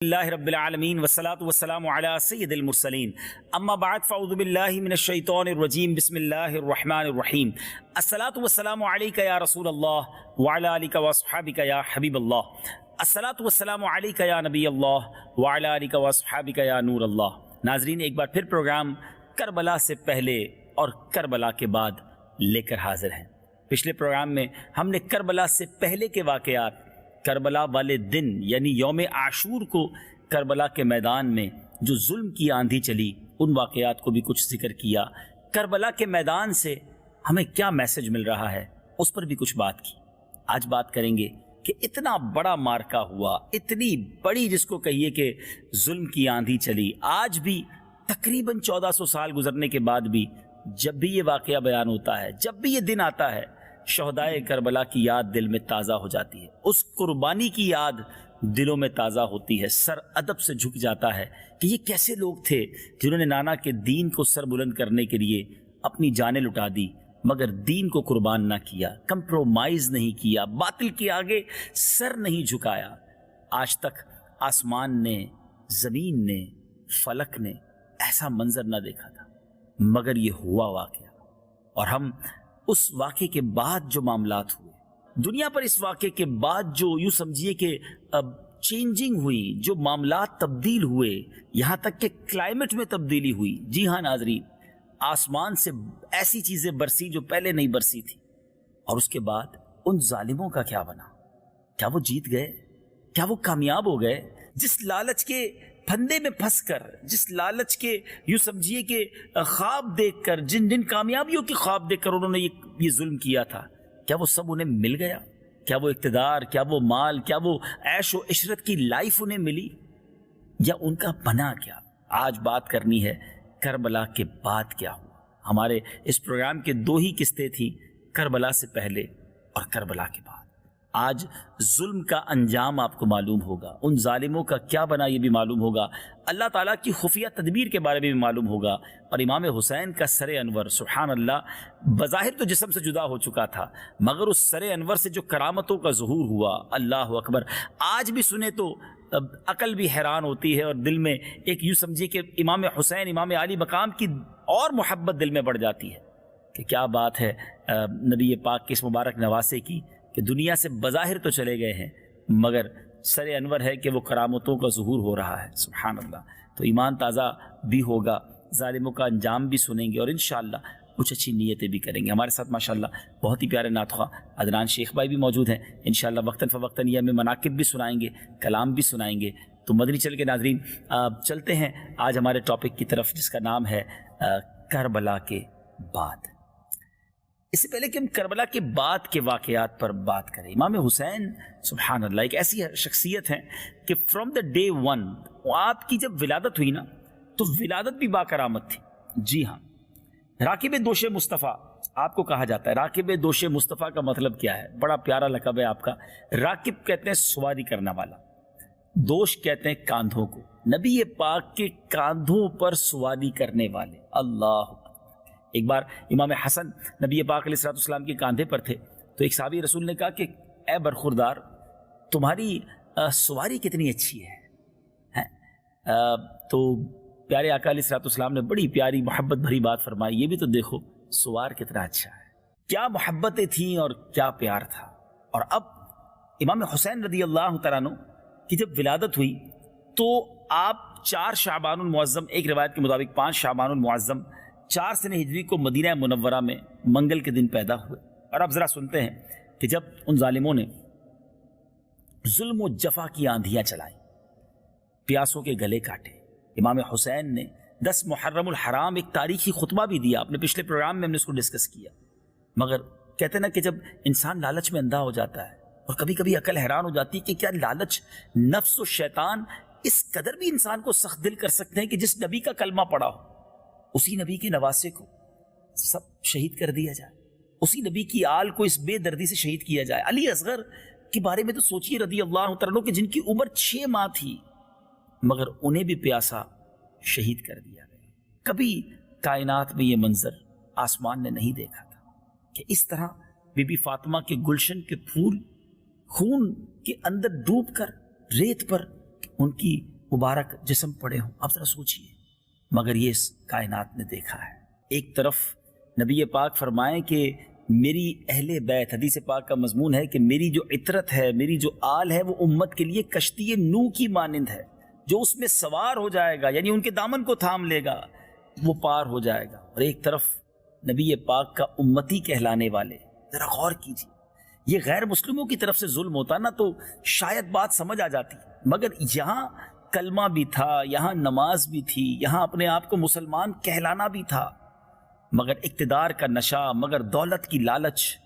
اللہ رب العالمین والصلاة والسلام علی سید المرسلین اما بعد فاعوذ باللہ من الشیطان الرجیم بسم اللہ الرحمن الرحیم الصلاة والسلام علیک یا رسول اللہ وعلی آلک واصحابک یا حبیب اللہ الصلاة والسلام علیک یا نبی اللہ وعلی آلک واصحابک یا نور اللہ۔ ناظرین، ایک بار پھر پروگرام کربلا سے پہلے اور کربلا کے بعد لے کر حاضر ہیں۔ پچھلے پروگرام میں ہم نے کربلا سے پہلے کے واقعات، کربلا والے دن یعنی یوم عاشور کو کربلا کے میدان میں جو ظلم کی آندھی چلی، ان واقعات کو بھی کچھ ذکر کیا۔ کربلا کے میدان سے ہمیں کیا میسج مل رہا ہے اس پر بھی کچھ بات کی۔ آج بات کریں گے کہ اتنا بڑا مارکا ہوا، اتنی بڑی جس کو کہیے کہ ظلم کی آندھی چلی، آج بھی تقریباً 1400 سال گزرنے کے بعد بھی جب بھی یہ واقعہ بیان ہوتا ہے، جب بھی یہ دن آتا ہے، شہدائے کربلا کی یاد دل میں تازہ ہو جاتی ہے، اس قربانی کی یاد دلوں میں تازہ ہوتی ہے، سر ادب سے جھک جاتا ہے کہ یہ کیسے لوگ تھے جنہوں نے نانا کے دین کو سر بلند کرنے کے لیے اپنی جانیں لٹا دی مگر دین کو قربان نہ کیا، کمپرومائز نہیں کیا، باطل کے آگے سر نہیں جھکایا۔ آج تک آسمان نے، زمین نے، فلک نے ایسا منظر نہ دیکھا تھا، مگر یہ ہوا واقعہ۔ اور ہم اس واقعے کے بعد جو معاملات ہوئے دنیا پر، اس واقعے کے بعد جو یوں سمجھیے کہ چینجنگ ہوئی، جو معاملات تبدیل ہوئے، یہاں تک کہ کلائمیٹ میں تبدیلی ہوئی۔ جی ہاں ناظرین، آسمان سے ایسی چیزیں برسی جو پہلے نہیں برسی تھی۔ اور اس کے بعد ان ظالموں کا کیا بنا؟ کیا وہ جیت گئے؟ کیا وہ کامیاب ہو گئے؟ جس لالچ کے پھندے میں پھنس کر، جس لالچ کے یوں سمجھیے کہ خواب دیکھ کر، جن کامیابیوں کی خواب دیکھ کر انہوں نے یہ ظلم کیا تھا، کیا وہ سب انہیں مل گیا؟ کیا وہ اقتدار، کیا وہ مال، کیا وہ عیش و عشرت کی لائف انہیں ملی، یا ان کا بنا کیا؟ آج بات کرنی ہے کربلا کے بعد کیا ہوا۔ ہمارے اس پروگرام کے دو ہی قسطیں تھیں، کربلا سے پہلے اور کربلا کے بعد۔ آج ظلم کا انجام آپ کو معلوم ہوگا، ان ظالموں کا کیا بنا یہ بھی معلوم ہوگا، اللہ تعالیٰ کی خفیہ تدبیر کے بارے میں بھی معلوم ہوگا، اور امام حسین کا سر انور، سبحان اللہ، بظاہر تو جسم سے جدا ہو چکا تھا مگر اس سر انور سے جو کرامتوں کا ظہور ہوا، اللہ اکبر، آج بھی سنے تو عقل بھی حیران ہوتی ہے، اور دل میں ایک یوں سمجھیے کہ امام حسین، امام علی مقام کی اور محبت دل میں بڑھ جاتی ہے کہ کیا بات ہے نبی پاک کے اس مبارک نواسے کی، کہ دنیا سے بظاہر تو چلے گئے ہیں مگر سر انور ہے کہ وہ کرامتوں کا ظہور ہو رہا ہے، سبحان اللہ۔ تو ایمان تازہ بھی ہوگا، ظالموں کا انجام بھی سنیں گے، اور انشاءاللہ کچھ اچھی نیتیں بھی کریں گے۔ ہمارے ساتھ ماشاءاللہ بہت ہی پیارے نعت خواہ عدنان شیخ بھائی بھی موجود ہیں، انشاءاللہ وقتاً فوقتاً یہ ہمیں مناقب بھی سنائیں گے، کلام بھی سنائیں گے۔ تو مدنی چل کے ناظرین چلتے ہیں آج ہمارے ٹاپک کی طرف، جس کا نام ہے کربلا کے بعد۔ اس سے پہلے کہ ہم کربلا کے بعد کے واقعات پر بات کریں، امام حسین سبحان اللہ ایک ایسی شخصیت ہیں کہ فرام دا ڈے ون، آپ کی جب ولادت ہوئی نا تو ولادت بھی با کرامت تھی۔ جی ہاں، راکب دوش مصطفیٰ آپ کو کہا جاتا ہے۔ راکب دوش مصطفیٰ کا مطلب کیا ہے؟ بڑا پیارا لقب ہے آپ کا۔ راکب کہتے ہیں سواری کرنا والا، دوش کہتے ہیں کاندھوں کو، نبی پاک کے کاندھوں پر سواری کرنے والے۔ اللہ، ایک بار امام حسن نبی پاک علیہ السلام کے کاندھے پر تھے تو ایک صحابی رسول نے کہا کہ اے برخوردار، تمہاری سواری کتنی اچھی ہے۔ تو پیارے آقا علیہ السلام نے بڑی پیاری محبت بھری بات فرمائی، یہ بھی تو دیکھو سوار کتنا اچھا ہے۔ کیا محبتیں تھیں اور کیا پیار تھا۔ اور اب امام حسین رضی اللہ تعالیٰ عنہ کی جب ولادت ہوئی تو آپ 4 شعبان المعظم، ایک روایت کے مطابق 5 شعبان المعظم 4 سنہ ہجری کو مدینہ منورہ میں منگل کے دن پیدا ہوئے۔ اور اب ذرا سنتے ہیں کہ جب ان ظالموں نے ظلم و جفا کی آندھیاں چلائیں، پیاسوں کے گلے کاٹے، امام حسین نے 10 محرم الحرام ایک تاریخی خطبہ بھی دیا، اپنے پچھلے پروگرام میں ہم نے اس کو ڈسکس کیا۔ مگر کہتے ہیں نا کہ جب انسان لالچ میں اندھا ہو جاتا ہے، اور کبھی کبھی عقل حیران ہو جاتی ہے کہ کیا لالچ، نفس و شیطان اس قدر بھی انسان کو سخت دل کر سکتے ہیں کہ جس نبی کا کلمہ پڑا ہو، اسی نبی کے نواسے کو سب شہید کر دیا جائے، اسی نبی کی آل کو اس بے دردی سے شہید کیا جائے۔ علی اصغر کے بارے میں تو سوچیے رضی اللہ تعالیٰ عنہ، کہ جن کی عمر 6 ماہ تھی مگر انہیں بھی پیاسا شہید کر دیا گیا۔ کبھی کائنات میں یہ منظر آسمان نے نہیں دیکھا تھا کہ اس طرح بی بی فاطمہ کے گلشن کے پھول خون کے اندر ڈوب کر ریت پر ان کی مبارک جسم پڑے ہوں. آپ ذرا سوچئے. مگر یہ اس کائنات نے دیکھا ہے. ایک طرف نبی پاک فرمائیں کہ میری اہل بیت، حدیث پاک کا مضمون ہے کہ میری جو عطرت ہے، میری جو آل ہے، وہ امت کے لیے کشتی نوح کی مانند ہے. جو اس میں سوار ہو جائے گا، یعنی ان کے دامن کو تھام لے گا، وہ پار ہو جائے گا. اور ایک طرف نبی پاک کا امتی کہلانے والے. ذرا غور کیجیے. یہ غیر مسلموں کی طرف سے ظلم ہوتا نا تو شاید بات سمجھ آ جاتی، مگر یہاں کلمہ بھی تھا، یہاں نماز بھی تھی، یہاں اپنے آپ کو مسلمان کہلانا بھی تھا. مگر اقتدار کا نشہ، مگر دولت کی لالچ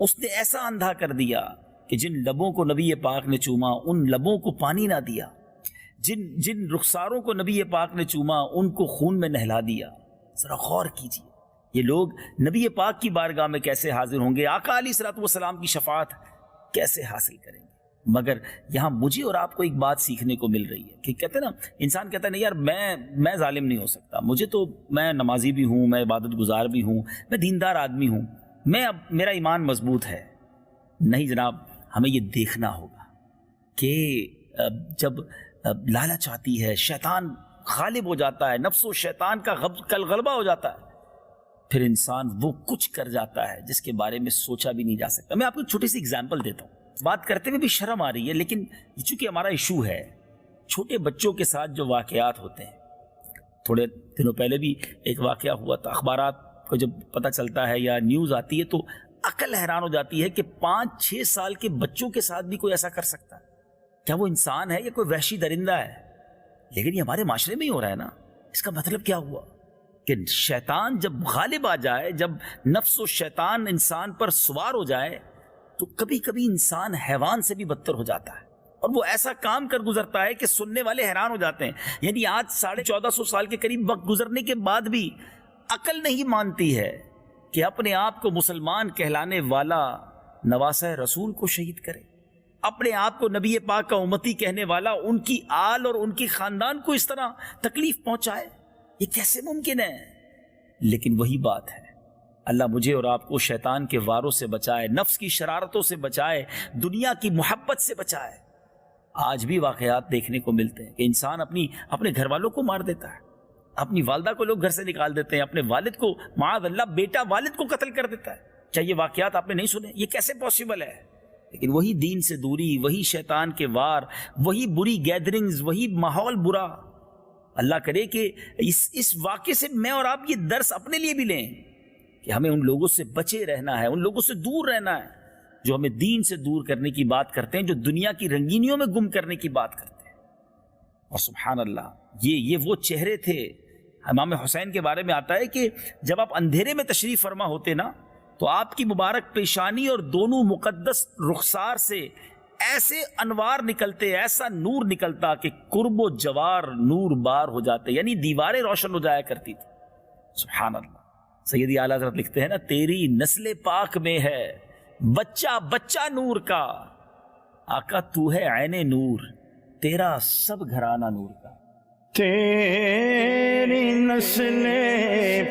اس نے ایسا اندھا کر دیا کہ جن لبوں کو نبی پاک نے چوما ان لبوں کو پانی نہ دیا، جن رخساروں کو نبی پاک نے چوما ان کو خون میں نہلا دیا. ذرا غور کیجیے. یہ لوگ نبی پاک کی بارگاہ میں کیسے حاضر ہوں گے؟ آقا علیہ الصلوۃ والسلام کی شفاعت کیسے حاصل کریں گے؟ مگر یہاں مجھے اور آپ کو ایک بات سیکھنے کو مل رہی ہے کہ کہتے ہیں نا، انسان کہتا ہے نہیں یار میں ظالم نہیں ہو سکتا، مجھے تو، میں نمازی بھی ہوں، میں عبادت گزار بھی ہوں، میں دیندار آدمی ہوں، اب میرا ایمان مضبوط ہے. نہیں جناب، ہمیں یہ دیکھنا ہوگا کہ جب لالچ آتی ہے، شیطان غالب ہو جاتا ہے، نفس و شیطان کا غلبہ ہو جاتا ہے، پھر انسان وہ کچھ کر جاتا ہے جس کے بارے میں سوچا بھی نہیں جا سکتا. میں آپ کو چھوٹی سی اگزامپل دیتا ہوں. بات کرتے ہوئے بھی شرم آ رہی ہے، لیکن چونکہ ہمارا ایشو ہے چھوٹے بچوں کے ساتھ جو واقعات ہوتے ہیں. تھوڑے دنوں پہلے بھی ایک واقعہ ہوا تھا. اخبارات کو جب پتہ چلتا ہے یا نیوز آتی ہے تو عقل حیران ہو جاتی ہے کہ 5-6 سال کے بچوں کے ساتھ بھی کوئی ایسا کر سکتا ہے. کیا وہ انسان ہے یا کوئی وحشی درندہ ہے؟ لیکن یہ ہمارے معاشرے میں ہی ہو رہا ہے نا. اس کا مطلب کیا ہوا کہ شیطان جب غالب آ جائے، جب نفس و شیطان انسان پر سوار ہو جائے تو کبھی کبھی انسان حیوان سے بھی بدتر ہو جاتا ہے، اور وہ ایسا کام کر گزرتا ہے کہ سننے والے حیران ہو جاتے ہیں. یعنی آج 1450 سال کے قریب وقت گزرنے کے بعد بھی عقل نہیں مانتی ہے کہ اپنے آپ کو مسلمان کہلانے والا نواسہ رسول کو شہید کرے، اپنے آپ کو نبی پاک کا امتی کہنے والا ان کی آل اور ان کی خاندان کو اس طرح تکلیف پہنچائے. یہ کیسے ممکن ہے؟ لیکن وہی بات ہے، اللہ مجھے اور آپ کو شیطان کے واروں سے بچائے، نفس کی شرارتوں سے بچائے، دنیا کی محبت سے بچائے. آج بھی واقعات دیکھنے کو ملتے ہیں کہ انسان اپنے گھر والوں کو مار دیتا ہے، اپنی والدہ کو لوگ گھر سے نکال دیتے ہیں، اپنے والد کو، معاذ اللہ بیٹا والد کو قتل کر دیتا ہے. کیا یہ واقعات آپ نے نہیں سنے؟ یہ کیسے پاسبل ہے؟ لیکن وہی دین سے دوری، وہی شیطان کے وار، وہی بری گیدرنگز، وہی ماحول برا. اللہ کرے کہ اس واقعے سے میں اور آپ یہ درس اپنے لیے بھی لیں کہ ہمیں ان لوگوں سے بچے رہنا ہے، ان لوگوں سے دور رہنا ہے جو ہمیں دین سے دور کرنے کی بات کرتے ہیں، جو دنیا کی رنگینیوں میں گم کرنے کی بات کرتے ہیں. اور سبحان اللہ، یہ وہ چہرے تھے. امام حسین کے بارے میں آتا ہے کہ جب آپ اندھیرے میں تشریف فرما ہوتے نا تو آپ کی مبارک پیشانی اور دونوں مقدس رخسار سے ایسے انوار نکلتے، ایسا نور نکلتا کہ قرب و جوار نور بار ہو جاتے، یعنی دیواریں روشن ہو جایا کرتی تھی. سبحان اللہ. سیدی اعلیٰ حضرت لکھتے ہیں نا، تیری نسل پاک میں ہے بچہ بچہ نور کا، آقا تو ہے عین نور، تیرا سب گھرانہ نور کا. تیری نسل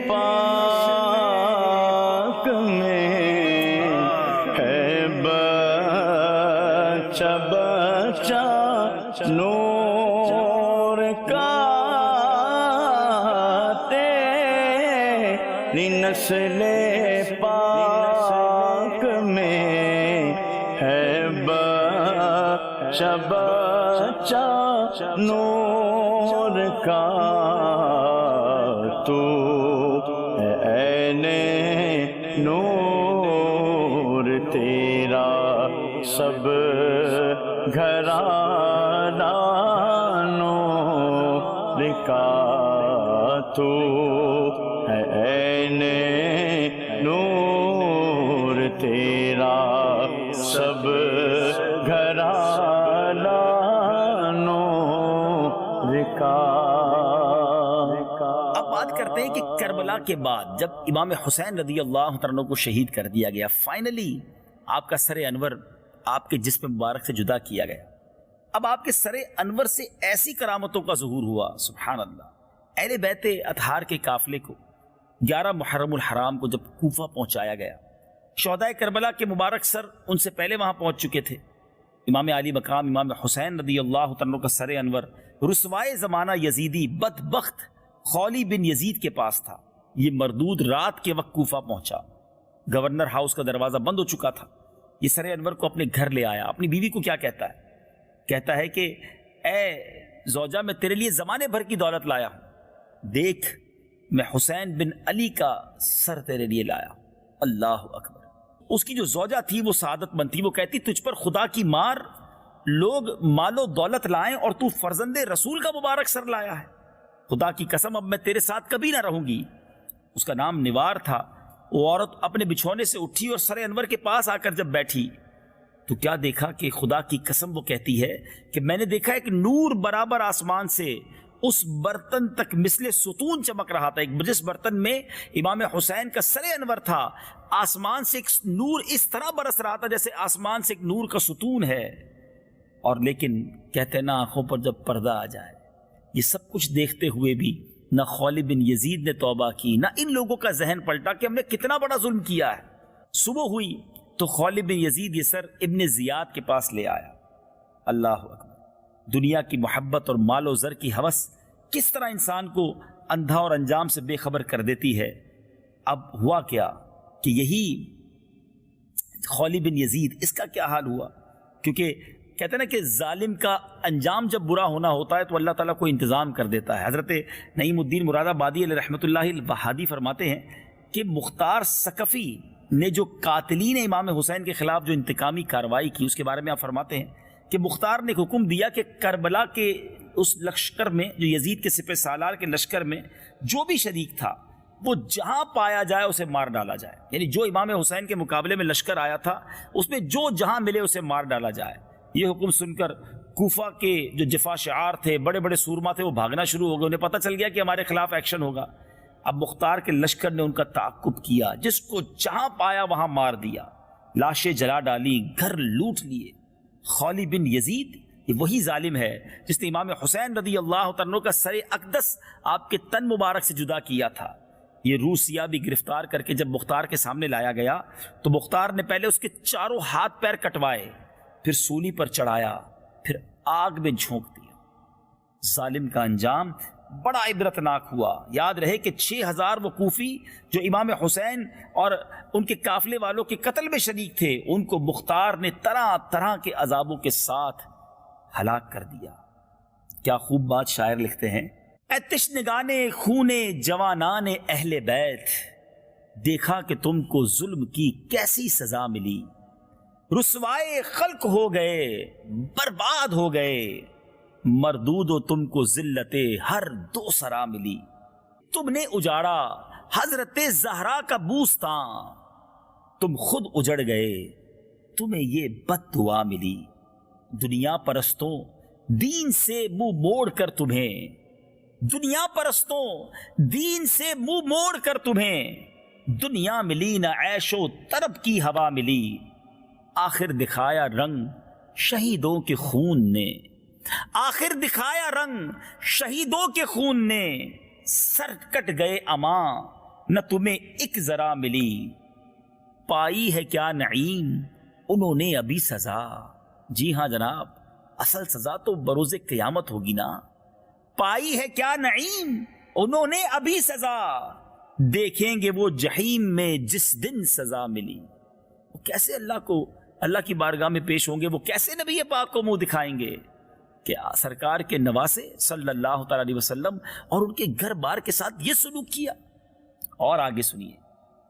پاک میں ہے بچہ بچہ نور کا، تیری نسل پاک میں ہے بچہ بچہ نور کا، تو عین نور، تیرا سب گھرانہ نور کا، تو عین نور، تیرا سب گھرانہ اب بات کرتے ہیں کہ کربلا کے بعد جب امام حسین رضی اللہ عنہ کو شہید کر دیا گیا، فائنلی آپ کا سر انور آپ کے جسم مبارک سے جدا کیا گیا. اب آپ کے سر انور سے ایسی کرامتوں کا ظہور ہوا، سبحان اللہ. اہل بیت اطہار کے قافلے کو 11 محرم الحرام کو جب کوفہ پہنچایا گیا، شہدائے کربلا کے مبارک سر ان سے پہلے وہاں پہنچ چکے تھے، امام علی مقام امام حسین رضی اللہ تعالیٰ کا سر انور رسوائے زمانہ یزیدی بدبخت خولی بن یزید کے پاس تھا۔ یہ مردود رات کے وقت کوفہ پہنچا، گورنر ہاؤس کا دروازہ بند ہو چکا تھا۔ یہ سر انور کو اپنے گھر لے آیا۔ اپنی بیوی کو کیا کہتا ہے؟ کہتا ہے کہ اے زوجہ، میں تیرے لیے زمانے بھر کی دولت لایا ہوں، دیکھ میں حسین بن علی کا سر تیرے لیے لایا۔ اللہ اکبر۔ اس کی جو زوجہ تھی وہ سعادت مند تھی، وہ کہتی تجھ پر خدا کی مار، لوگ مال و دولت لائیں اور تو فرزند رسول کا مبارک سر لایا ہے، خدا کی قسم اب میں تیرے ساتھ کبھی نہ رہوں گی۔ اس کا نام نوار تھا۔ وہ عورت اپنے بچھونے سے اٹھی اور سر انور کے پاس آ کر جب بیٹھی تو کیا دیکھا کہ خدا کی قسم وہ کہتی ہے کہ میں نے دیکھا ایک نور برابر آسمان سے اس برتن تک مثل ستون چمک رہا تھا۔ ایک جس برتن میں امام حسین کا سر انور تھا، آسمان سے ایک نور اس طرح برس رہا تھا جیسے آسمان سے ایک نور کا ستون ہے۔ اور لیکن کہتے نا آنکھوں پر جب پردہ آ جائے، یہ سب کچھ دیکھتے ہوئے بھی نہ خولی بن یزید نے توبہ کی، نہ ان لوگوں کا ذہن پلٹا کہ ہم نے کتنا بڑا ظلم کیا ہے۔ صبح ہوئی تو خولی بن یزید یہ سر ابن زیاد کے پاس لے آیا۔ اللہ اکبر۔ دنیا کی محبت اور مال و زر کی ہوس کس طرح انسان کو اندھا اور انجام سے بے خبر کر دیتی ہے۔ اب ہوا کیا کہ یہی خولی بن یزید، اس کا کیا حال ہوا؟ کیونکہ کہتے ہیں نا کہ ظالم کا انجام جب برا ہونا ہوتا ہے تو اللہ تعالیٰ کو انتظام کر دیتا ہے۔ حضرت نعیم الدین مراد آبادی علیہ رحمۃ اللہ الوہادی فرماتے ہیں کہ مختار ثقفی نے جو قاتلین امام حسین کے خلاف جو انتقامی کارروائی کی، اس کے بارے میں آپ فرماتے ہیں کہ مختار نے حکم دیا کہ کربلا کے اس لشکر میں، جو یزید کے سپہ سالار کے لشکر میں جو بھی شریک تھا، وہ جہاں پایا جائے اسے مار ڈالا جائے۔ یعنی جو امام حسین کے مقابلے میں لشکر آیا تھا اس میں جو جہاں ملے اسے مار ڈالا جائے۔ یہ حکم سن کر کوفہ کے جو جفا شعار تھے، بڑے بڑے سورما تھے، وہ بھاگنا شروع ہو گئے۔ انہیں پتہ چل گیا کہ ہمارے خلاف ایکشن ہوگا۔ اب مختار کے لشکر نے ان کا تعاقب کیا، جس کو جہاں پایا وہاں مار دیا، لاشیں جلا ڈالی، گھر لوٹ لیے۔ خولی بن یزید یہ وہی ظالم ہے جس نے امام حسین رضی اللہ تعالیٰ کا سر اقدس آپ کے تن مبارک سے جدا کیا تھا۔ یہ روسیا بھی گرفتار کر کے جب مختار کے سامنے لایا گیا تو مختار نے پہلے اس کے چاروں ہاتھ پیر کٹوائے، پھر سولی پر چڑھایا، پھر آگ میں جھونک دیا۔ ظالم کا انجام بڑا عبرتناک ہوا۔ یاد رہے کہ 6000 وہ کوفی جو امام حسین اور ان کے قافلے والوں کے قتل میں شریک تھے، ان کو مختار نے طرح طرح کے عذابوں کے ساتھ ہلاک کر دیا۔ کیا خوب بات شاعر لکھتے ہیں، اے تشنگانے خونے جوانان اہل بیت، دیکھا کہ تم کو ظلم کی کیسی سزا ملی، رسوائے خلق ہو گئے برباد ہو گئے، مردود و تم کو ذلت ہر دو سرا ملی، تم نے اجاڑا حضرت زہرا کا بوستان، تم خود اجڑ گئے تمہیں یہ بد دعا ملی، دنیا پرستوں دین سے منہ موڑ کر تمہیں، دنیا پرستوں دین سے منہ موڑ کر تمہیں، دنیا ملی نہ عیش و طرب کی ہوا ملی، آخر دکھایا رنگ شہیدوں کے خون نے، آخر دکھایا رنگ شہیدوں کے خون نے، سر کٹ گئے اماں نہ تمہیں ایک ذرا ملی، پائی ہے کیا نعیم انہوں نے ابھی سزا۔ جی ہاں جناب، اصل سزا تو بروز قیامت ہوگی نا۔ پائی ہے کیا نعیم انہوں نے ابھی سزا، دیکھیں گے وہ جہیم میں جس دن سزا ملی۔ وہ کیسے اللہ کی بارگاہ میں پیش ہوں گے، وہ کیسے نبی پاک کو منہ دکھائیں گے کہ سرکار کے نواسے صلی اللہ تعالی علیہ وسلم اور ان کے گھر بار کے ساتھ یہ سلوک کیا۔ اور آگے سنیے،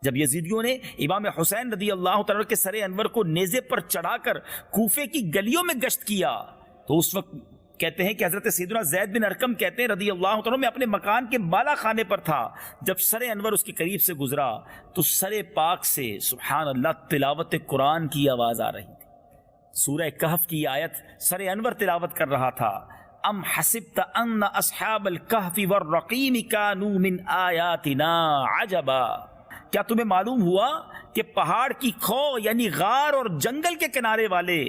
جب یزیدیوں نے امام حسین رضی اللہ تعالیٰ کے سر انور کو نیزے پر چڑھا کر کوفے کی گلیوں میں گشت کیا تو اس وقت کہتے ہیں کہ حضرت سیدنا زید بن ارقم کہتے ہیں رضی اللہ تعالیٰ، میں اپنے مکان کے بالا خانے پر تھا، جب سر انور اس کے قریب سے گزرا تو سر پاک سے سبحان اللہ تلاوت قرآن کی آواز آ رہی تھی۔ سورہ کہف کی آیت سر انور تلاوت کر رہا تھا، ام حسبت ان اصحاب الکہف والرقیم کانوا من آیاتنا عجبا، کیا تمہیں معلوم ہوا کہ پہاڑ کی کھو یعنی غار اور جنگل کے کنارے والے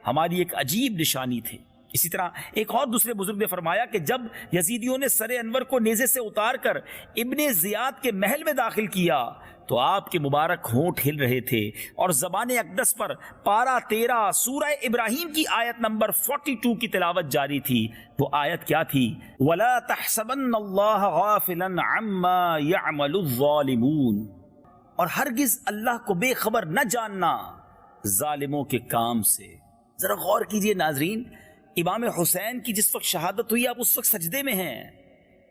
ہماری ایک عجیب نشانی تھے۔ اسی طرح ایک اور دوسرے بزرگ نے فرمایا کہ جب یزیدیوں نے سر انور کو نیزے سے اتار کر ابن زیاد کے محل میں داخل کیا تو آپ کے مبارک ہونٹ ہل رہے تھے اور زبان اقدس پر پارہ 13 سورہ ابراہیم کی آیت نمبر 42 کی تلاوت جاری تھی۔ وہ آیت کیا تھی؟ وَلَا تَحْسَبَنَّ اللَّهَ غَافِلًا عَمَّا يَعْمَلُ الظَّالِمُونَ، اور ہرگز اللہ کو بے خبر نہ جاننا ظالموں کے کام سے۔ ذرا غور کیجئے ناظرین، امام حسین کی جس وقت شہادت ہوئی آپ اس وقت سجدے میں ہیں،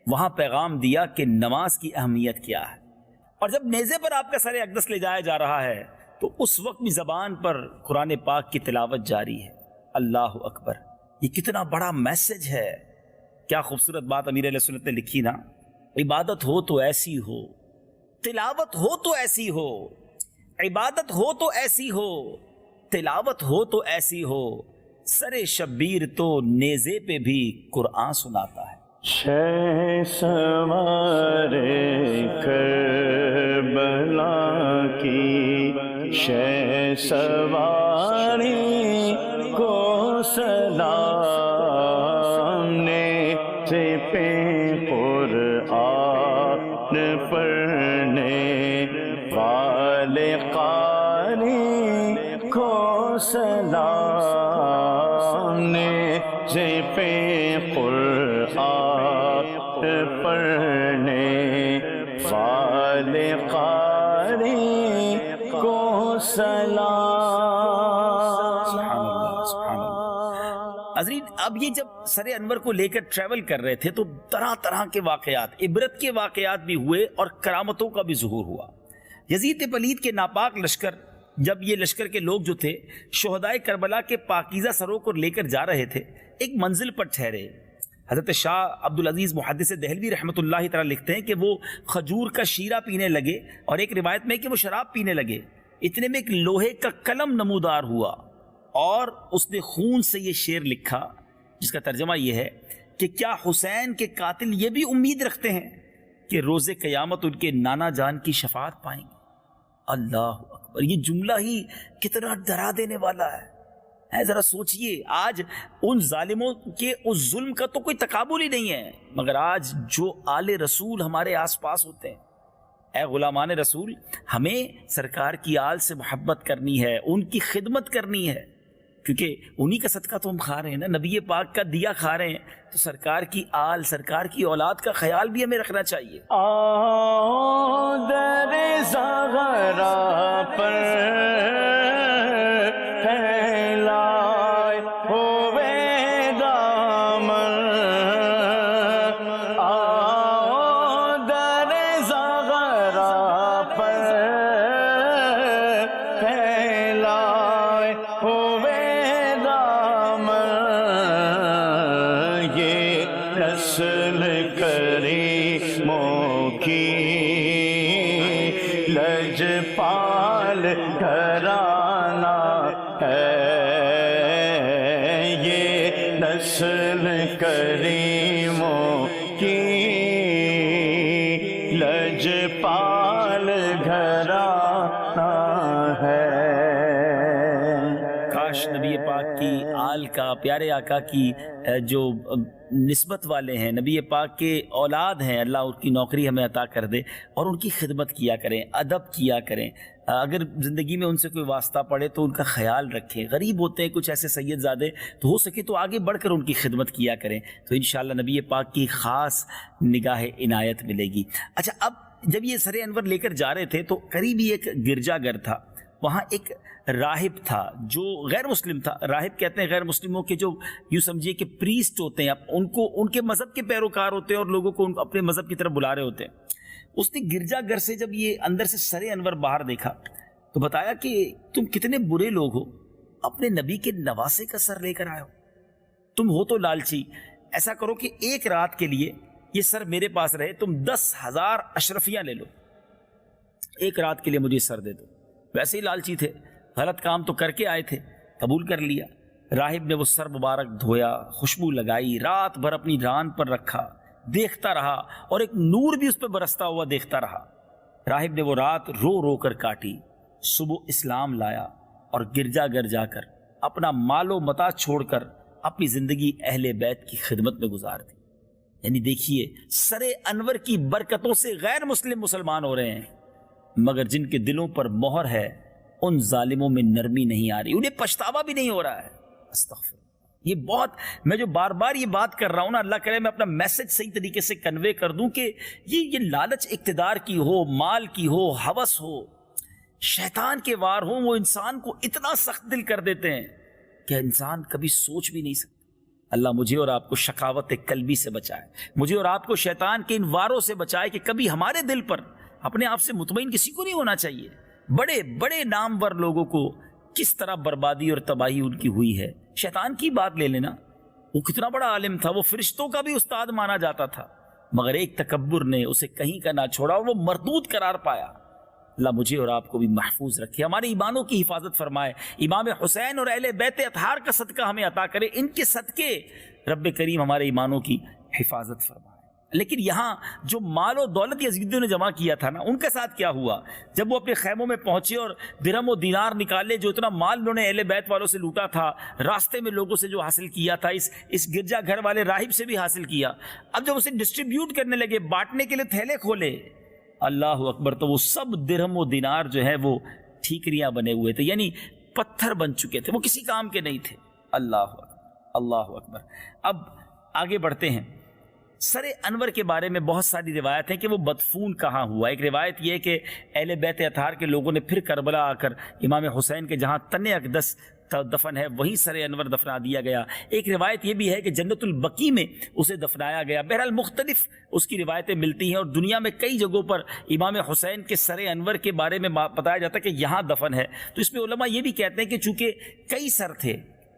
وہاں پیغام دیا کہ نماز کی اہمیت کیا ہے، اور جب نیزے پر آپ کا سر اقدس لے جایا جا رہا ہے تو اس وقت بھی زبان پر قرآن پاک کی تلاوت جاری ہے۔ اللہ اکبر، یہ کتنا بڑا میسج ہے، کیا خوبصورت بات امیر علیہ سنت نے لکھی نا، عبادت ہو تو ایسی ہو، تلاوت ہو تو ایسی ہو، عبادت ہو تو ایسی ہو، تلاوت ہو تو ایسی ہو، سر شبیر تو نیزے پہ بھی قرآن سناتا ہے۔ شہ سوار کربلا کی شہ سواری کو سلام نے سے پہ قرآن پڑھنے والے قاری کو سلام نے سے پہ قرآن پڑھنے والے قاری کو سلام۔ سبحان اللہ، سبحان اللہ۔ حضرین، اب یہ جب سر انور کو لے کر ٹریول کر رہے تھے تو طرح طرح کے واقعات، عبرت کے واقعات بھی ہوئے اور کرامتوں کا بھی ظہور ہوا۔ یزید پلید کے ناپاک لشکر، جب یہ لشکر کے لوگ جو تھے شہدائے کربلا کے پاکیزہ سروں کو لے کر جا رہے تھے، ایک منزل پر ٹھہرے۔ حضرت شاہ عبدالعزیز محدث دہلوی رحمۃ اللہ تعالی لکھتے ہیں کہ وہ کھجور کا شیرہ پینے لگے، اور ایک روایت میں کہ وہ شراب پینے لگے۔ اتنے میں ایک لوہے کا قلم نمودار ہوا اور اس نے خون سے یہ شعر لکھا، جس کا ترجمہ یہ ہے کہ کیا حسین کے قاتل یہ بھی امید رکھتے ہیں کہ روز قیامت ان کے نانا جان کی شفاعت پائیں گے؟ اللہ اکبر، یہ جملہ ہی کتنا ڈرا دینے والا ہے۔ ذرا سوچئے، آج ان ظالموں کے اس ظلم کا تو کوئی تقابل ہی نہیں ہے، مگر آج جو آل رسول ہمارے آس پاس ہوتے ہیں، اے غلامان رسول، ہمیں سرکار کی آل سے محبت کرنی ہے، ان کی خدمت کرنی ہے، کیونکہ انہی کا صدقہ تو ہم کھا رہے ہیں نا، نبی پاک کا دیا کھا رہے ہیں، تو سرکار کی آل، سرکار کی اولاد کا خیال بھی ہمیں رکھنا چاہیے۔ آؤ در زغرا پر پھیلائے ہوئے دامن، آؤ در زغرا پر پھیلائے ہوئے دامن، یہ نسل کریموں کی لجپال گھرانہ ہے، یہ نسل کریموں کی لجپال گھرانہ ہے۔ کاش نبی پاک کی آل کا، پیارے آقا کی جو نسبت والے ہیں، نبی پاک کے اولاد ہیں، اللہ ان کی نوکری ہمیں عطا کر دے اور ان کی خدمت کیا کریں، ادب کیا کریں، اگر زندگی میں ان سے کوئی واسطہ پڑے تو ان کا خیال رکھیں۔ غریب ہوتے ہیں کچھ ایسے سید زادے، تو ہو سکے تو آگے بڑھ کر ان کی خدمت کیا کریں، تو انشاءاللہ نبی پاک کی خاص نگاہ عنایت ملے گی۔ اچھا، اب جب یہ سر انور لے کر جا رہے تھے تو قریب ہی ایک گرجا گھر تھا، وہاں ایک راہب تھا جو غیر مسلم تھا۔ راہب کہتے ہیں غیر مسلموں کے جو یوں سمجھیے کہ پریسٹ ہوتے ہیں، ان کو ان کے مذہب کے پیروکار ہوتے ہیں اور لوگوں کو اپنے مذہب کی طرف بلا رہے ہوتے ہیں۔ اس نے گرجا گھر سے جب یہ اندر سے سر انور باہر دیکھا تو بتایا کہ تم کتنے برے لوگ ہو، اپنے نبی کے نواسے کا سر لے کر آئے ہو، تم ہو تو لالچی، ایسا کرو کہ ایک رات کے لیے یہ سر میرے پاس رہے، تم 10,000 اشرفیاں لے لو، ایک رات کے لیے مجھے سر دے دو۔ ویسے ہی لالچی تھے، غلط کام تو کر کے آئے تھے، قبول کر لیا۔ راہب نے وہ سر مبارک دھویا، خوشبو لگائی، رات بھر اپنی ران پر رکھا، دیکھتا رہا اور ایک نور بھی اس پہ برستا ہوا دیکھتا رہا۔ راہب نے وہ رات رو رو کر کاٹی، صبح اسلام لایا اور گرجا گھر جا کر اپنا مال و متاع چھوڑ کر اپنی زندگی اہل بیت کی خدمت میں گزار دی. یعنی دیکھیے سر انور کی برکتوں سے غیر مسلم مسلمان ہو رہے ہیں، مگر جن کے دلوں پر مہر ہے ان ظالموں میں نرمی نہیں آ رہی، انہیں پچھتاوا بھی نہیں ہو رہا ہے. استغفر. یہ بہت، میں جو بار بار یہ بات کر رہا ہوں نا، اللہ کرے میں اپنا میسج صحیح طریقے سے کنوے کر دوں کہ یہ لالچ اقتدار کی ہو، مال کی ہو، ہوس ہو، شیطان کے وار ہوں، وہ انسان کو اتنا سخت دل کر دیتے ہیں کہ انسان کبھی سوچ بھی نہیں سکتا. اللہ مجھے اور آپ کو شقاوت قلبی سے بچائے، مجھے اور آپ کو شیطان کے ان واروں سے بچائے کہ کبھی ہمارے دل پر اپنے آپ سے مطمئن کسی کو نہیں ہونا چاہیے. بڑے بڑے نامور لوگوں کو کس طرح بربادی اور تباہی ان کی ہوئی ہے. شیطان کی بات لے لینا، وہ کتنا بڑا عالم تھا، وہ فرشتوں کا بھی استاد مانا جاتا تھا، مگر ایک تکبر نے اسے کہیں کا نہ چھوڑا اور وہ مردود قرار پایا. اللہ مجھے اور آپ کو بھی محفوظ رکھے، ہمارے ایمانوں کی حفاظت فرمائے، امام حسین اور اہل بیت اطہار کا صدقہ ہمیں عطا کرے، ان کے صدقے رب کریم ہمارے ایمانوں کی حفاظت فرمائے. لیکن یہاں جو مال و دولت یزیدیوں نے جمع کیا تھا نا، ان کے ساتھ کیا ہوا؟ جب وہ اپنے خیموں میں پہنچے اور درہم و دینار نکالے، جو اتنا مال انہوں نے اہل بیت والوں سے لوٹا تھا، راستے میں لوگوں سے جو حاصل کیا تھا، اس گرجا گھر والے راہب سے بھی حاصل کیا، اب جب اسے ڈسٹریبیوٹ کرنے لگے، بانٹنے کے لیے تھیلے کھولے، اللہ اکبر، تو وہ سب درہم و دینار جو ہے وہ ٹھیکریاں بنے ہوئے تھے، یعنی پتھر بن چکے تھے، وہ کسی کام کے نہیں تھے. اللہ اکبر، اللہ اکبر. اب آگے بڑھتے ہیں. سر انور کے بارے میں بہت ساری روایت ہیں کہ وہ مدفون کہاں ہوا. ایک روایت یہ ہے کہ اہل بیت اطہار کے لوگوں نے پھر کربلا آ کر امام حسین کے جہاں تن اقدس دفن ہے وہیں سر انور دفنا دیا گیا. ایک روایت یہ بھی ہے کہ جنت البقیع میں اسے دفنایا گیا. بہرحال مختلف اس کی روایتیں ملتی ہیں، اور دنیا میں کئی جگہوں پر امام حسین کے سر انور کے بارے میں بتایا جاتا ہے کہ یہاں دفن ہے. تو اس میں علماء یہ بھی کہتے ہیں کہ چونکہ کئی سر تھے،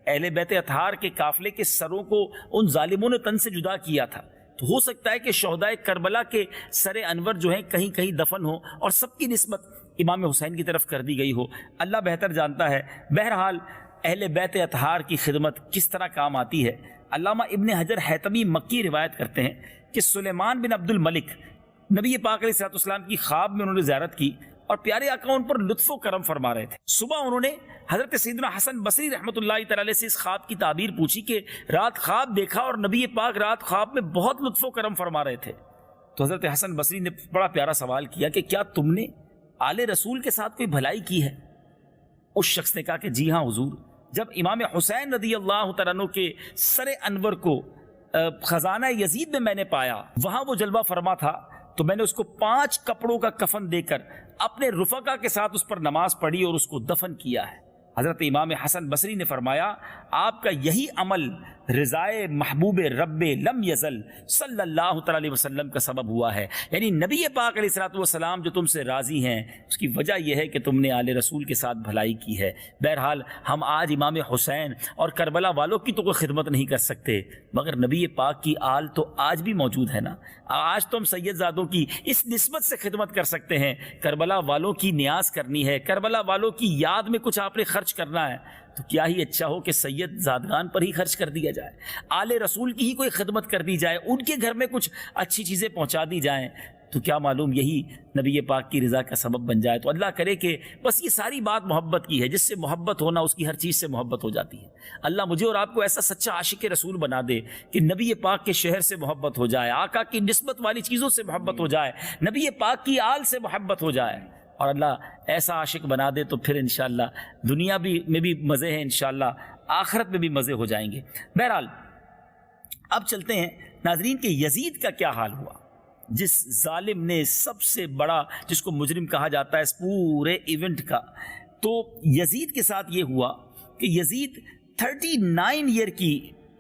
اہل بیت اطہار کے قافلے کے سروں کو ان ظالموں نے تن سے جدا کیا تھا، تو ہو سکتا ہے کہ شہدائے کربلا کے سر انور جو ہیں کہیں کہیں دفن ہو اور سب کی نسبت امام حسین کی طرف کر دی گئی ہو. اللہ بہتر جانتا ہے. بہرحال اہل بیت اطہار کی خدمت کس طرح کام آتی ہے. علامہ ابن حجر حیتمی مکی روایت کرتے ہیں کہ سلیمان بن عبد الملک نبی پاک علیہ السلام کی خواب میں انہوں نے زیارت کی اور پیارے آقا ان پر لطف و کرم فرما رہے تھے. صبح انہوں نے حضرت سیدنا حسن بصری رحمۃ اللہ تعالی سے اس خواب کی تعبیر پوچھی کہ رات خواب دیکھا اور نبی پاک رات خواب میں بہت لطف و کرم فرما رہے تھے. تو حضرت حسن بصری نے بڑا پیارا سوال کیا کہ کیا تم نے آل رسول کے ساتھ کوئی بھلائی کی ہے؟ اس شخص نے کہا کہ جی ہاں حضور، جب امام حسین رضی اللہ تعالیٰ عنہ کے سر انور کو خزانہ یزید میں نے پایا، وہاں وہ جلوہ فرما تھا، تو میں نے اس کو 5 کپڑوں کا کفن دے کر اپنے رفقا کے ساتھ اس پر نماز پڑھی اور اس کو دفن کیا ہے. حضرت امام حسن بصری نے فرمایا آپ کا یہی عمل رضائے محبوب رب لم یزل صلی اللہ تعالی علیہ وسلم کا سبب ہوا ہے. یعنی نبی پاک علیہ الصلوۃ والسلام جو تم سے راضی ہیں اس کی وجہ یہ ہے کہ تم نے آل رسول کے ساتھ بھلائی کی ہے. بہرحال ہم آج امام حسین اور کربلا والوں کی تو کوئی خدمت نہیں کر سکتے، مگر نبی پاک کی آل تو آج بھی موجود ہے نا. آج تو ہم سید زادوں کی اس نسبت سے خدمت کر سکتے ہیں. کربلا والوں کی نیاز کرنی ہے، کربلا والوں کی یاد میں کچھ آپ نے خرچ کرنا ہے، تو کیا ہی اچھا ہو کہ سید زادگان پر ہی خرچ کر دیا جائے، آل رسول کی ہی کوئی خدمت کر دی جائے، ان کے گھر میں کچھ اچھی چیزیں پہنچا دی جائیں، تو کیا معلوم یہی نبی پاک کی رضا کا سبب بن جائے. تو اللہ کرے کہ بس یہ ساری بات محبت کی ہے، جس سے محبت ہونا اس کی ہر چیز سے محبت ہو جاتی ہے. اللہ مجھے اور آپ کو ایسا سچا عاشق رسول بنا دے کہ نبی پاک کے شہر سے محبت ہو جائے، آقا کی نسبت والی چیزوں سے محبت ہو جائے، نبی پاک کی آل سے محبت ہو جائے، اور اللہ ایسا عاشق بنا دے تو پھر انشاءاللہ دنیا میں بھی مزے ہیں، انشاءاللہ آخرت میں بھی مزے ہو جائیں گے. بہرحال اب چلتے ہیں ناظرین کہ یزید کا کیا حال ہوا، جس ظالم نے سب سے بڑا، جس کو مجرم کہا جاتا ہے اس پورے ایونٹ کا. تو یزید کے ساتھ یہ ہوا کہ یزید 39 ایئر کی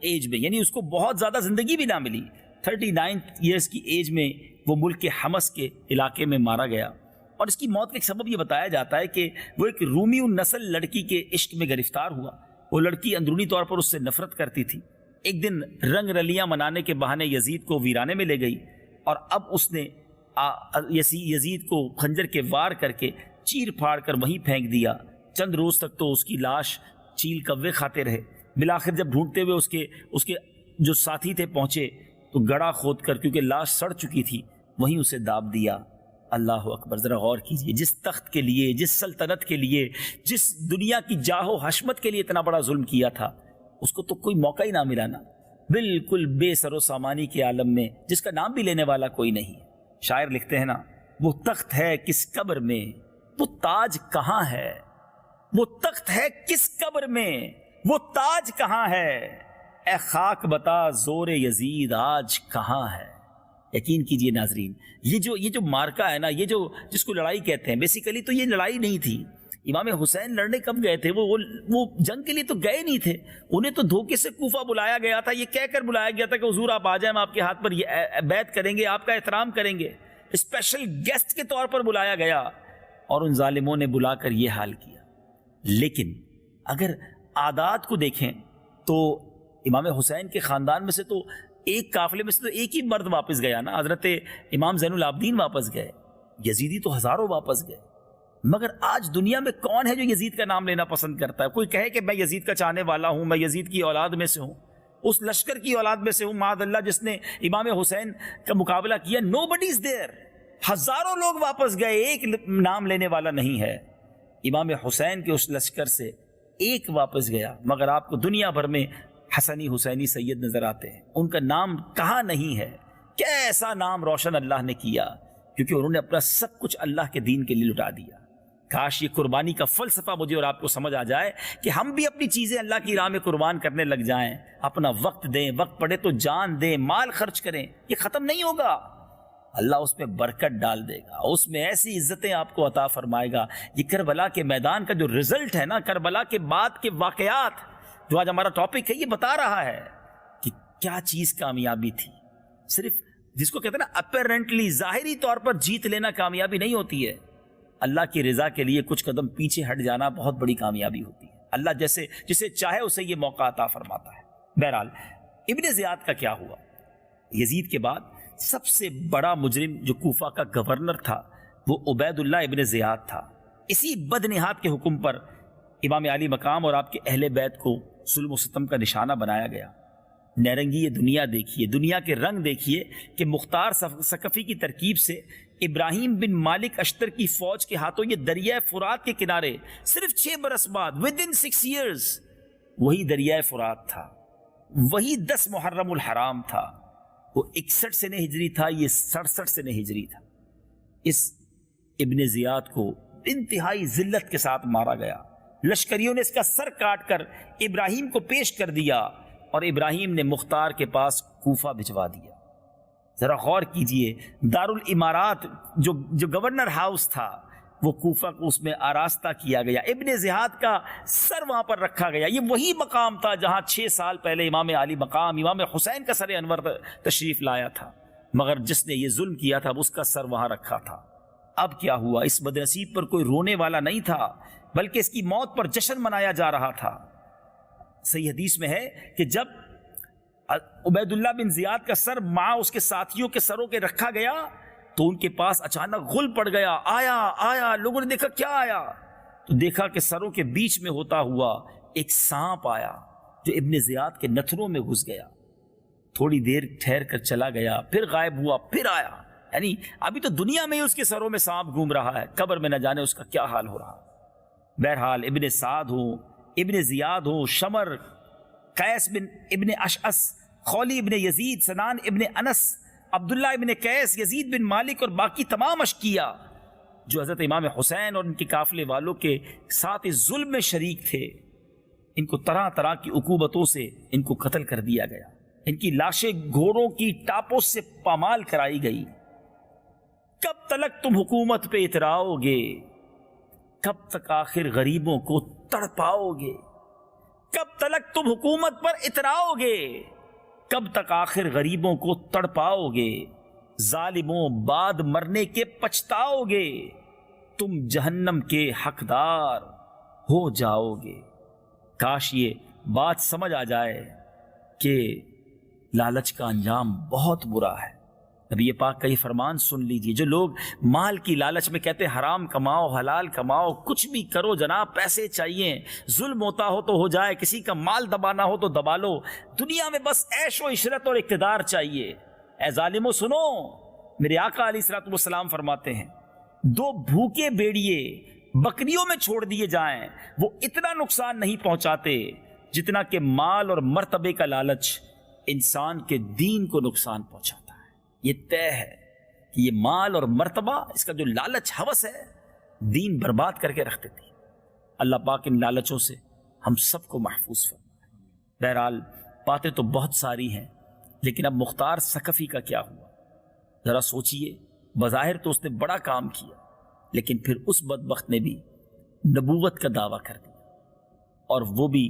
ایج میں، یعنی اس کو بہت زیادہ زندگی بھی نہ ملی، 39 ایئرز کی ایج میں وہ ملک حمص کے علاقے میں مارا گیا. اور اس کی موت کا ایک سبب یہ بتایا جاتا ہے کہ وہ ایک رومی النسل لڑکی کے عشق میں گرفتار ہوا. وہ لڑکی اندرونی طور پر اس سے نفرت کرتی تھی. ایک دن رنگ رلیاں منانے کے بہانے یزید کو ویرانے میں لے گئی، اور اب اس نے یزید کو خنجر کے وار کر کے چیر پھاڑ کر وہیں پھینک دیا. چند روز تک تو اس کی لاش چیل کوے کھاتے رہے. بالآخر جب ڈھونڈتے ہوئے اس کے جو ساتھی تھے پہنچے تو گڑھا کھود کر، کیونکہ لاش سڑ چکی تھی، وہیں اسے داب دیا. اللہ اکبر، ذرا غور کیجئے، جس تخت کے لیے، جس سلطنت کے لیے، جس دنیا کی جاہ و حشمت کے لیے اتنا بڑا ظلم کیا تھا، اس کو تو کوئی موقع ہی نہ ملا نا، بالکل بے سر و سامانی کے عالم میں جس کا نام بھی لینے والا کوئی نہیں۔ شاعر لکھتے ہیں نا، وہ تخت ہے کس قبر میں، وہ تاج کہاں ہے، وہ تخت ہے کس قبر میں، وہ تاج کہاں ہے، اے خاک بتا زور یزید آج کہاں ہے۔ یقین کیجئے ناظرین، یہ جو مارکا ہے نا، یہ جو جس کو لڑائی کہتے ہیں، بیسیکلی تو یہ لڑائی نہیں تھی۔ امام حسین لڑنے کب گئے تھے؟ وہ جنگ کے لیے تو گئے نہیں تھے، انہیں تو دھوکے سے کوفہ بلایا گیا تھا، یہ کہہ کر بلایا گیا تھا کہ حضور آپ آ جائیں، ہم آپ کے ہاتھ پر بیعت کریں گے، آپ کا احترام کریں گے، اسپیشل گیسٹ کے طور پر بلایا گیا، اور ان ظالموں نے بلا کر یہ حال کیا۔ لیکن اگر عادات کو دیکھیں تو امام حسین کے خاندان میں سے تو ایک قافلے میں سے تو ایک ہی مرد واپس گیا نا، حضرت امام زین العابدین واپس گئے، یزیدی تو ہزاروں واپس گئے۔ مگر آج دنیا میں کون ہے جو یزید کا نام لینا پسند کرتا ہے؟ کوئی کہے کہ میں یزید کا چاہنے والا ہوں، میں یزید کی اولاد میں سے ہوں، اس لشکر کی اولاد میں سے ہوں معاذ اللہ جس نے امام حسین کا مقابلہ کیا۔ nobody is there، ہزاروں لوگ واپس گئے، ایک نام لینے والا نہیں ہے۔ امام حسین کے اس لشکر سے ایک واپس گیا، مگر آپ کو دنیا بھر میں حسنی حسینی سید نظر آتے ہیں، ان کا نام کہاں نہیں ہے۔ کیسا نام روشن اللہ نے کیا، کیونکہ انہوں نے اپنا سب کچھ اللہ کے دین کے لیے لٹا دیا۔ کاش یہ قربانی کا فلسفہ مجھے اور آپ کو سمجھ آ جائے کہ ہم بھی اپنی چیزیں اللہ کی راہ میں قربان کرنے لگ جائیں، اپنا وقت دیں، وقت پڑے تو جان دیں، مال خرچ کریں، یہ ختم نہیں ہوگا، اللہ اس میں برکت ڈال دے گا، اس میں ایسی عزتیں آپ کو عطا فرمائے گا۔ یہ کربلا کے میدان کا جو رزلٹ ہے نا، کربلا کے بعد کے واقعات جو آج ہمارا ٹاپک ہے، یہ بتا رہا ہے کہ کیا چیز کامیابی تھی۔ صرف جس کو کہتے ہیں نا اپیرنٹلی، ظاہری طور پر جیت لینا کامیابی نہیں ہوتی ہے، اللہ کی رضا کے لیے کچھ قدم پیچھے ہٹ جانا بہت بڑی کامیابی ہوتی ہے۔ اللہ جسے چاہے اسے یہ موقع عطا فرماتا ہے۔ بہرحال ابن زیاد کا کیا ہوا؟ یزید کے بعد سب سے بڑا مجرم جو کوفہ کا گورنر تھا وہ عبید اللہ ابن زیاد تھا۔ اسی بدنہاد کے حکم پر امام علی مقام اور آپ کے اہل بیت کو ظلم و ستم کا نشانہ بنایا گیا۔ نیرنگی یہ دنیا دیکھیے، دنیا کے رنگ دیکھیے کہ مختار ثقفی کی ترکیب سے ابراہیم بن مالک اشتر کی فوج کے ہاتھوں یہ دریائے فرات کے کنارے صرف 6 برس بعد within 6 years وہی دریائے فرات تھا، وہی 10 محرم الحرام تھا۔ وہ 61 سے ہجری تھا، یہ 67 سے ہجری تھا۔ اس ابن زیاد کو انتہائی ذلت کے ساتھ مارا گیا۔ لشکریوں نے اس کا سر کاٹ کر ابراہیم کو پیش کر دیا اور ابراہیم نے مختار کے پاس کوفہ بھجوا دیا۔ ذرا غور کیجئے، دارالامارات جو گورنر ہاؤس تھا وہ کوفہ کو اس میں آراستہ کیا گیا، ابن زیاد کا سر وہاں پر رکھا گیا۔ یہ وہی مقام تھا جہاں 6 سال پہلے امام علی مقام امام حسین کا سر انور تشریف لایا تھا، مگر جس نے یہ ظلم کیا تھا اس کا سر وہاں رکھا تھا۔ اب کیا ہوا؟ اس بدنصیب پر کوئی رونے والا نہیں تھا، بلکہ اس کی موت پر جشن منایا جا رہا تھا۔ صحیح حدیث میں ہے کہ جب عبید اللہ بن زیاد کا سر مع اس کے ساتھیوں کے سروں کے رکھا گیا تو ان کے پاس اچانک غل پڑ گیا، آیا لوگوں نے دیکھا کیا آیا تو دیکھا کہ سروں کے بیچ میں ہوتا ہوا ایک سانپ آیا جو ابن زیاد کے نتھنوں میں گھس گیا، تھوڑی دیر ٹھہر کر چلا گیا، پھر غائب ہوا، پھر آیا۔ یعنی ابھی تو دنیا میں ہی اس کے سروں میں سانپ گھوم رہا ہے، قبر میں نہ جانے اس کا کیا حال ہو رہا۔ بہرحال ابن سعد ہو، ابن زیاد ہو، شمر، قیس بن ابن اشعث، خولی ابن یزید، سنان ابن انس، عبداللہ ابن قیس، یزید بن مالک اور باقی تمام اشقیاء جو حضرت امام حسین اور ان کے قافلے والوں کے ساتھ اس ظلم میں شریک تھے، ان کو طرح طرح کی عقوبتوں سے ان کو قتل کر دیا گیا، ان کی لاشیں گھوڑوں کی ٹاپوں سے پامال کرائی گئی۔ کب تلک تم حکومت پہ اتراؤ گے؟ کب تک آخر غریبوں کو تڑپاؤ گے؟ کب تلک تم حکومت پر اتراؤ گے؟ کب تک آخر غریبوں کو تڑپاؤ گے؟ ظالموں بعد مرنے کے پچھتاؤ گے، تم جہنم کے حقدار ہو جاؤ گے۔ کاش یہ بات سمجھ آ جائے کہ لالچ کا انجام بہت برا ہے۔ نبی پاک کا یہ فرمان سن لیجئے، جو لوگ مال کی لالچ میں کہتے حرام کماؤ، حلال کماؤ، کچھ بھی کرو جناب، پیسے چاہیے، ظلم ہوتا ہو تو ہو جائے، کسی کا مال دبانا ہو تو دبا لو، دنیا میں بس عیش و عشرت اور اقتدار چاہیے۔ اے ظالموں سنو، میرے آقا علیہ الصلوۃ والسلام فرماتے ہیں 2 بھوکے بھیڑیے بکریوں میں چھوڑ دیے جائیں، وہ اتنا نقصان نہیں پہنچاتے جتنا کہ مال اور مرتبے کا لالچ انسان کے دین کو نقصان پہنچاتا ہے۔ یہ طے ہے کہ یہ مال اور مرتبہ، اس کا جو لالچ ہوس ہے، دین برباد کر کے رکھ دیتی ہے۔ اللہ پاک ان لالچوں سے ہم سب کو محفوظ فرمائے۔ بہرحال باتیں تو بہت ساری ہیں، لیکن اب مختار ثقفی کا کیا ہوا؟ ذرا سوچئے، بظاہر تو اس نے بڑا کام کیا، لیکن پھر اس بدبخت نے بھی نبوت کا دعویٰ کر دیا، اور وہ بھی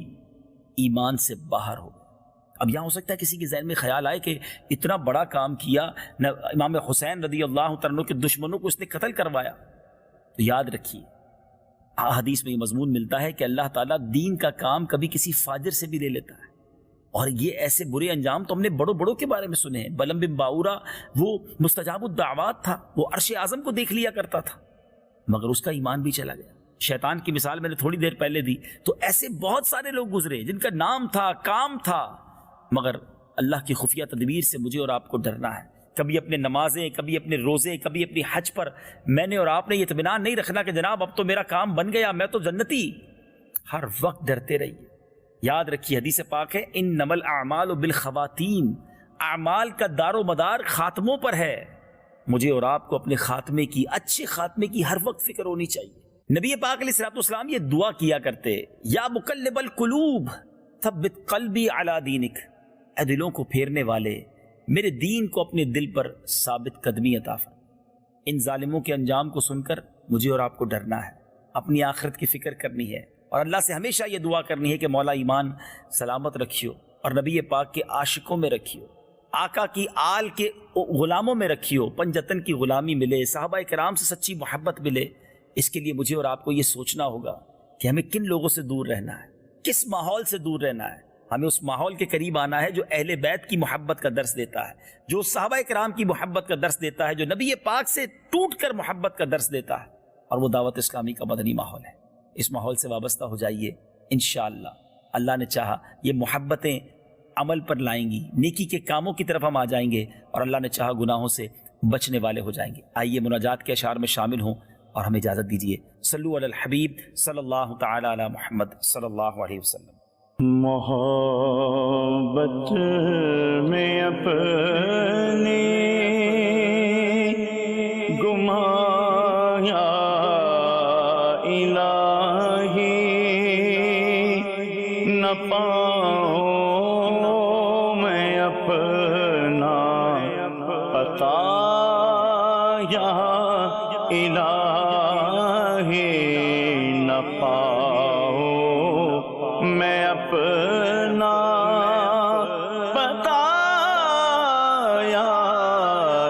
ایمان سے باہر ہو گیا۔ اب یہاں ہو سکتا ہے کسی کے ذہن میں خیال آئے کہ اتنا بڑا کام کیا، امام حسین رضی اللہ تعالیٰ کے دشمنوں کو اس نے قتل کروایا۔ تو یاد رکھیے، حدیث میں یہ مضمون ملتا ہے کہ اللہ تعالیٰ دین کا کام کبھی کسی فاجر سے بھی لے لیتا ہے، اور یہ ایسے برے انجام تو ہم نے بڑوں کے بارے میں سنے ہیں۔ بلم بن باورا وہ مستجاب الدعوات تھا، وہ عرش اعظم کو دیکھ لیا کرتا تھا، مگر اس کا ایمان بھی چلا گیا۔ شیطان کی مثال میں نے تھوڑی دیر پہلے دی، تو ایسے بہت سارے لوگ گزرے جن کا نام تھا، کام تھا، مگر اللہ کی خفیہ تدبیر سے مجھے اور آپ کو ڈرنا ہے۔ کبھی اپنے نمازیں، کبھی اپنے روزے، کبھی اپنی حج پر میں نے اور آپ نے یہ اطمینان نہیں رکھنا کہ جناب اب تو میرا کام بن گیا، میں تو جنتی۔ ہر وقت ڈرتے رہیے۔ یاد رکھیے، حدیث پاک ہے انما الاعمال بالخواتیم، اعمال کا دار و مدار خاتموں پر ہے۔ مجھے اور آپ کو اپنے خاتمے کی، اچھے خاتمے کی ہر وقت فکر ہونی چاہیے۔ نبی پاک علیہ الصلوۃ والسلام یہ دعا کیا کرتے، یا مقلب القلوب ثبت قلبی علی دینک، اے دلوں کو پھیرنے والے، میرے دین کو اپنے دل پر ثابت قدمی عطا فرما۔ ان ظالموں کے انجام کو سن کر مجھے اور آپ کو ڈرنا ہے، اپنی آخرت کی فکر کرنی ہے، اور اللہ سے ہمیشہ یہ دعا کرنی ہے کہ مولا ایمان سلامت رکھیو، اور نبی پاک کے عاشقوں میں رکھیو، آقا کی آل کے غلاموں میں رکھیو، پنجتن کی غلامی ملے، صحابہ کرام سے سچی محبت ملے۔ اس کے لیے مجھے اور آپ کو یہ سوچنا ہوگا کہ ہمیں کن لوگوں سے دور رہنا ہے، کس ماحول سے دور رہنا ہے۔ ہمیں اس ماحول کے قریب آنا ہے جو اہل بیت کی محبت کا درس دیتا ہے، جو صحابہ کرام کی محبت کا درس دیتا ہے، جو نبی پاک سے ٹوٹ کر محبت کا درس دیتا ہے، اور وہ دعوت اسلامی کا مدنی ماحول ہے۔ اس ماحول سے وابستہ ہو جائیے، انشاءاللہ اللہ نے چاہا یہ محبتیں عمل پر لائیں گی، نیکی کے کاموں کی طرف ہم آ جائیں گے، اور اللہ نے چاہا گناہوں سے بچنے والے ہو جائیں گے۔ آئیے مناجات کے اشعار میں شامل ہوں اور ہمیں اجازت دیجیے۔ صلو علی الحبیب صلی اللہ تعالی علی محمد صلی اللہ علیہ وسلم۔ محبت میں اپنی گماں یا الہی نہ پاؤں میں اپنا پتہ یا الہی نہ پاؤں میں اپنا پتہ یا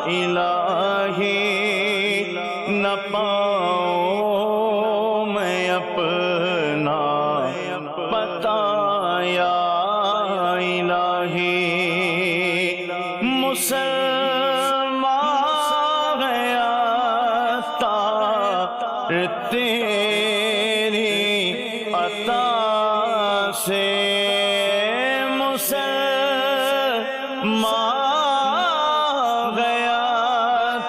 الہی نہ پاؤں میں اپنا پتہ یا الہی مسلمان گیا تار تیری عطا سے، مسلمان گیا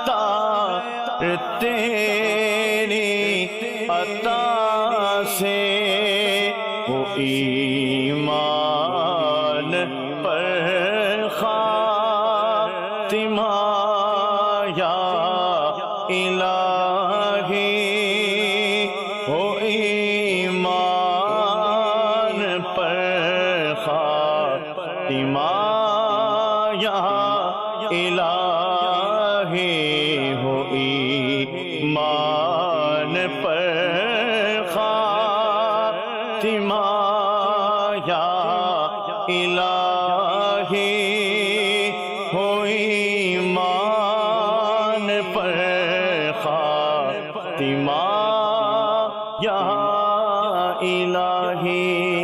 تار تیری عطا سے، وہ ایمان پر خاتمہ یا الہی، وہ ایمان پر خاتمہ یا الہی، وہ ایمان پر خاتمہ یا الہی، ہو ایمان پر خاتمہ یا الہی۔